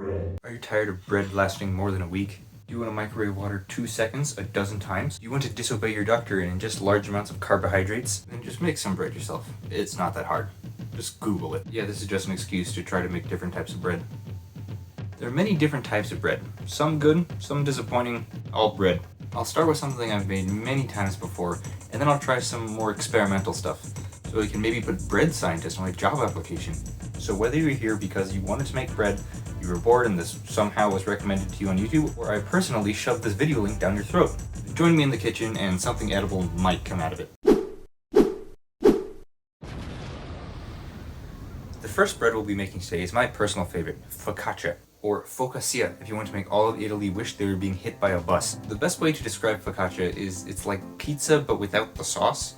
bread. Are you tired of bread lasting more than a week? Do you want to microwave water 2 seconds a dozen times? Do you want to disobey your doctor and ingest large amounts of carbohydrates? Then just make some bread yourself. It's not that hard. Just Google it. Yeah, this is just an excuse to try to make different types of bread. There are many different types of bread. Some good, some disappointing, all bread. I'll start with something I've made many times before, and then I'll try some more experimental stuff, so we can maybe put bread scientist on my job application. So whether you're here because you wanted to make bread, you were bored and this somehow was recommended to you on YouTube, or I personally shoved this video link down your throat, join me in the kitchen and something edible might come out of it. The first bread we'll be making today is my personal favorite, Focaccia, or Focaccia if you want to make all of Italy wish they were being hit by a bus. The best way to describe Focaccia is it's like pizza but without the sauce.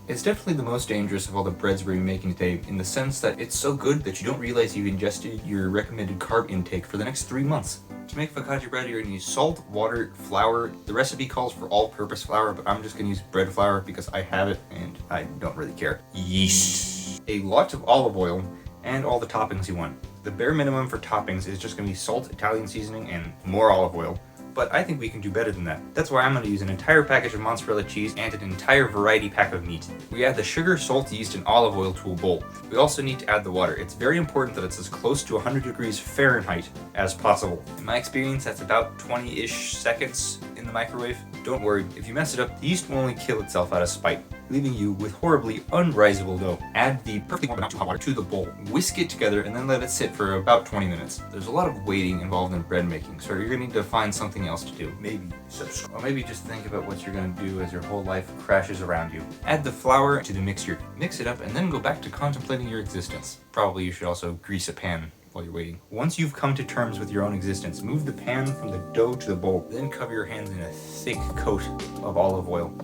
It's definitely the most dangerous of all the breads we're making today in the sense that it's so good that you don't realize you've ingested your recommended carb intake for the next 3 months. To make focaccia bread, you're going to use salt, water, flour. The recipe calls for all-purpose flour, but I'm just going to use bread flour because I have it and I don't really care. Yeast. A lot of olive oil and all the toppings you want. The bare minimum for toppings is just going to be salt, Italian seasoning, and more olive oil. But I think we can do better than that. That's why I'm going to use an entire package of mozzarella cheese and an entire variety pack of meat. We add the sugar, salt, yeast, and olive oil to a bowl. We also need to add the water. It's very important that it's as close to 100 degrees Fahrenheit as possible. In my experience, that's about 20-ish seconds in the microwave. Don't worry, if you mess it up, the yeast will only kill itself out of spite, leaving you with horribly unrisable dough. Add the perfectly warm but not too hot water to the bowl. Whisk it together and then let it sit for about 20 minutes. There's a lot of waiting involved in bread making, so you're gonna need to find something else to do. Maybe subscribe. Or maybe just think about what you're gonna do as your whole life crashes around you. Add the flour to the mixture. Mix it up and then go back to contemplating your existence. Probably you should also grease a pan while you're waiting. Once you've come to terms with your own existence, move the pan from the dough to the bowl. Then cover your hands in a thick coat of olive oil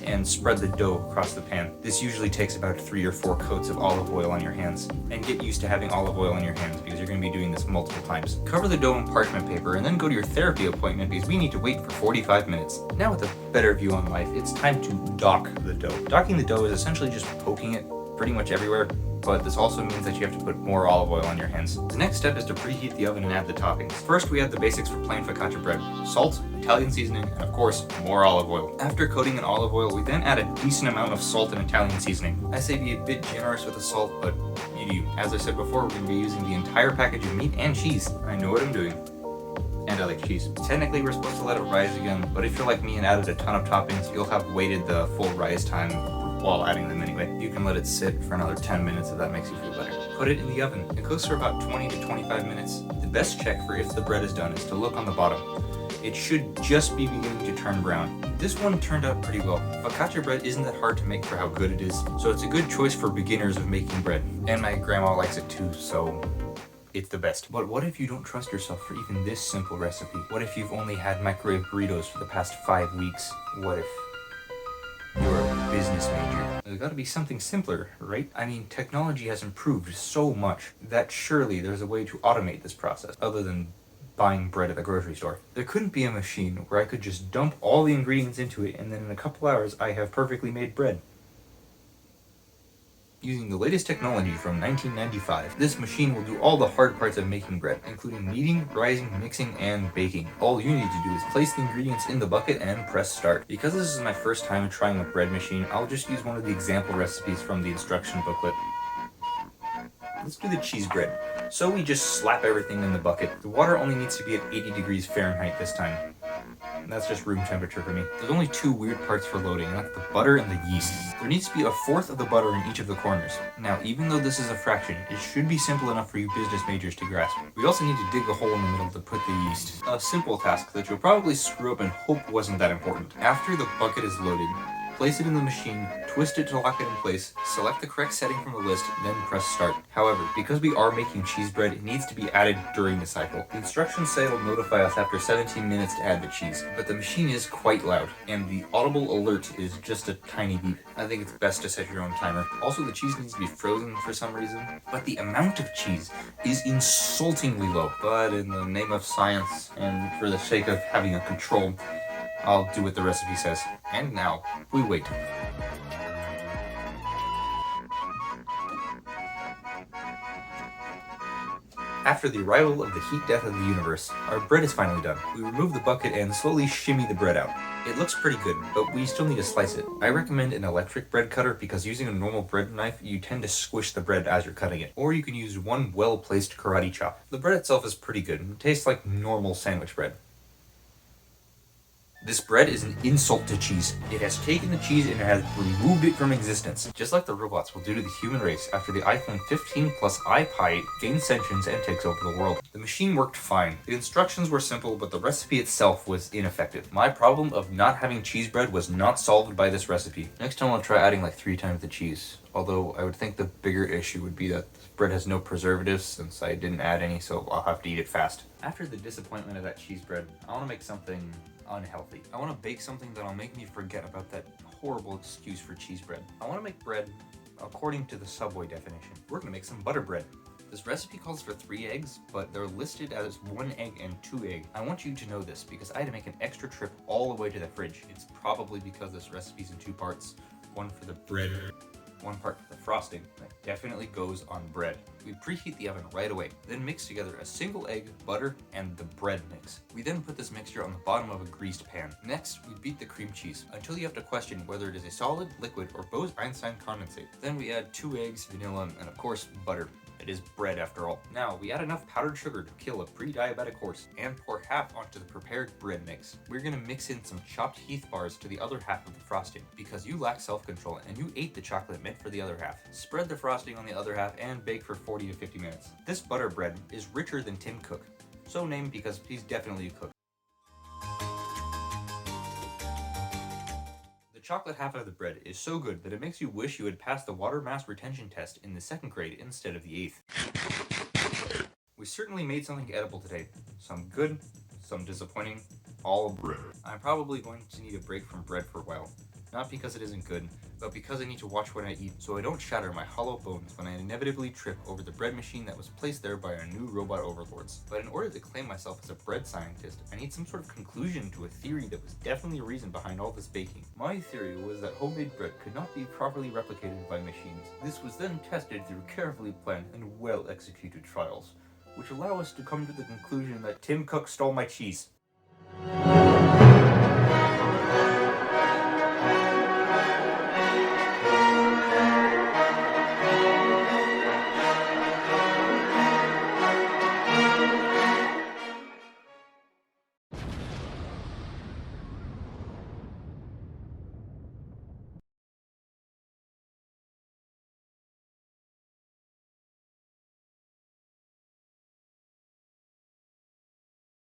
and spread the dough across the pan. This usually takes about 3 or 4 coats of olive oil on your hands. And get used to having olive oil on your hands because you're going to be doing this multiple times. Cover the dough in parchment paper and then go to your therapy appointment because we need to wait for 45 minutes. Now with a better view on life, it's time to dock the dough. Docking the dough is essentially just poking it pretty much everywhere, but this also means that you have to put more olive oil on your hands. The next step is to preheat the oven and add the toppings. First, we add the basics for plain focaccia bread: salt, Italian seasoning, and of course, more olive oil. After coating in olive oil, we then add a decent amount of salt and Italian seasoning. I say be a bit generous with the salt, but you do. As I said before, we're going to be using the entire package of meat and cheese. I know what I'm doing. And I like cheese. Technically, we're supposed to let it rise again, but if you're like me and added a ton of toppings, you'll have waited the full rise time while adding them anyway. You can let it sit for another 10 minutes if that makes you feel better. Put it in the oven. It cooks for about 20 to 25 minutes. The best check for if the bread is done is to look on the bottom. It should just be beginning to turn brown. This one turned out pretty well. Focaccia bread isn't that hard to make for how good it is, so it's a good choice for beginners of making bread. And my grandma likes it too, so it's the best. But what if you don't trust yourself for even this simple recipe? What if you've only had microwave burritos for the past 5 weeks? What if you're a business major? There's gotta be something simpler, right? I mean, technology has improved so much that surely there's a way to automate this process other than buying bread at the grocery store. There couldn't be a machine where I could just dump all the ingredients into it and then in a couple hours I have perfectly made bread. Using the latest technology from 1995, this machine will do all the hard parts of making bread, including kneading, rising, mixing, and baking. All you need to do is place the ingredients in the bucket and press start. Because this is my first time trying a bread machine, I'll just use one of the example recipes from the instruction booklet. Let's do the cheese bread. So we just slap everything in the bucket. The water only needs to be at 80 degrees Fahrenheit this time. That's just room temperature for me. There's only 2 weird parts for loading, and that's the butter and the yeast. There needs to be 1/4 of the butter in each of the corners. Now, even though this is a fraction, it should be simple enough for you business majors to grasp. We also need to dig a hole in the middle to put the yeast. A simple task that you'll probably screw up and hope wasn't that important. After the bucket is loaded, place it in the machine, twist it to lock it in place, select the correct setting from the list, then press start. However, because we are making cheese bread, it needs to be added during the cycle. The instructions say it'll notify us after 17 minutes to add the cheese, but the machine is quite loud, and the audible alert is just a tiny beep. I think it's best to set your own timer. Also, the cheese needs to be frozen for some reason, but the amount of cheese is insultingly low. But in the name of science, and for the sake of having a control, I'll do what the recipe says. And now, we wait. After the arrival of the heat death of the universe, our bread is finally done. We remove the bucket and slowly shimmy the bread out. It looks pretty good, but we still need to slice it. I recommend an electric bread cutter because using a normal bread knife, you tend to squish the bread as you're cutting it. Or you can use one well-placed karate chop. The bread itself is pretty good. It tastes like normal sandwich bread. This bread is an insult to cheese. It has taken the cheese and it has removed it from existence, just like the robots will do to the human race after the iPhone 15 plus iPie gains sentience and takes over the world. The machine worked fine. The instructions were simple, but the recipe itself was ineffective. My problem of not having cheese bread was not solved by this recipe. Next time I'll try adding like 3 times the cheese. Although I would think the bigger issue would be that this bread has no preservatives since I didn't add any, so I'll have to eat it fast. After the disappointment of that cheese bread, I want to make something unhealthy. I want to bake something that'll make me forget about that horrible excuse for cheese bread. I want to make bread according to the Subway definition. We're going to make some butter bread. This recipe calls for 3 eggs, but they're listed as 1 egg and 2 egg. I want you to know this because I had to make an extra trip all the way to the fridge. It's probably because this recipe's in 2 parts. One for the bread, 1 part for the frosting. That definitely goes on bread. We preheat the oven right away, then mix together a single egg, butter, and the bread mix. We then put this mixture on the bottom of a greased pan. Next, we beat the cream cheese until you have to question whether it is a solid, liquid, or Bose-Einstein condensate. Then we add 2 eggs, vanilla, and of course, butter. It is bread after all. Now, we add enough powdered sugar to kill a pre-diabetic horse and pour half onto the prepared bread mix. We're gonna mix in some chopped Heath bars to the other half of the frosting because you lack self-control and you ate the chocolate meant for the other half. Spread the frosting on the other half and bake for 40 to 50 minutes. This butter bread is richer than Tim Cook, so named because he's definitely a cook. The chocolate half of the bread is so good that it makes you wish you had passed the water mass retention test in the 2nd grade instead of the 8th. We certainly made something edible today. Some good, some disappointing, all bread. I'm probably going to need a break from bread for a while. Not because it isn't good, but because I need to watch what I eat so I don't shatter my hollow bones when I inevitably trip over the bread machine that was placed there by our new robot overlords. But in order to claim myself as a bread scientist, I need some sort of conclusion to a theory that was definitely a reason behind all this baking. My theory was that homemade bread could not be properly replicated by machines. This was then tested through carefully planned and well-executed trials, which allow us to come to the conclusion that Tim Cook stole my cheese.